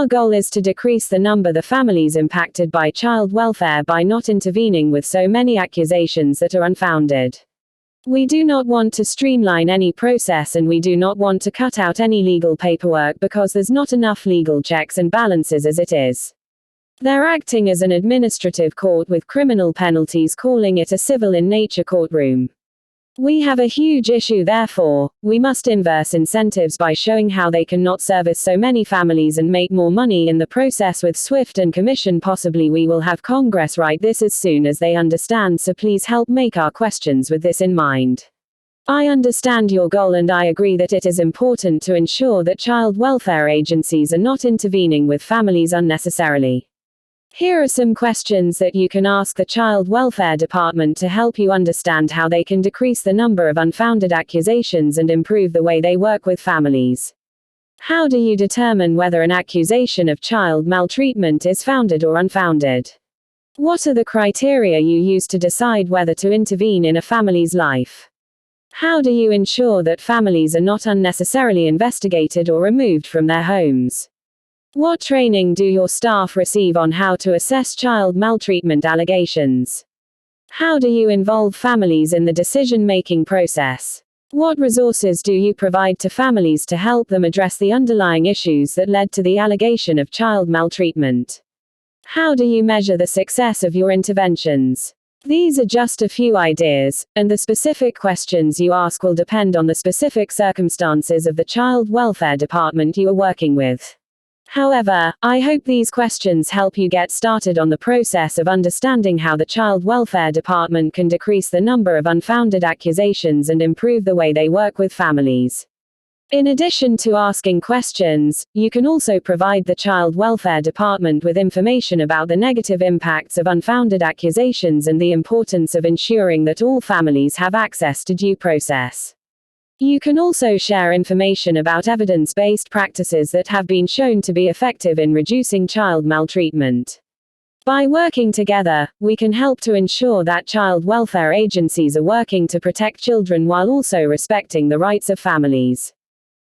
Our goal is to decrease the number of families impacted by child welfare by not intervening with so many accusations that are unfounded. We do not want to streamline any process, and we do not want to cut out any legal paperwork because there's not enough legal checks and balances as it is. They're acting as an administrative court with criminal penalties, calling it a civil in nature courtroom. We have a huge issue, therefore, we must inverse incentives by showing how they cannot service so many families and make more money in the process with Swift and Commission. Possibly we will have Congress write this as soon as they understand, so please help make our questions with this in mind. I understand your goal, and I agree that it is important to ensure that child welfare agencies are not intervening with families unnecessarily. Here are some questions that you can ask the Child Welfare Department to help you understand how they can decrease the number of unfounded accusations and improve the way they work with families. How do you determine whether an accusation of child maltreatment is founded or unfounded? What are the criteria you use to decide whether to intervene in a family's life? How do you ensure that families are not unnecessarily investigated or removed from their homes? What training do your staff receive on how to assess child maltreatment allegations? How do you involve families in the decision-making process? What resources do you provide to families to help them address the underlying issues that led to the allegation of child maltreatment? How do you measure the success of your interventions? These are just a few ideas, and the specific questions you ask will depend on the specific circumstances of the Child Welfare Department you are working with. However, I hope these questions help you get started on the process of understanding how the Child Welfare Department can decrease the number of unfounded accusations and improve the way they work with families. In addition to asking questions, you can also provide the Child Welfare Department with information about the negative impacts of unfounded accusations and the importance of ensuring that all families have access to due process. You can also share information about evidence-based practices that have been shown to be effective in reducing child maltreatment. By working together, we can help to ensure that child welfare agencies are working to protect children while also respecting the rights of families.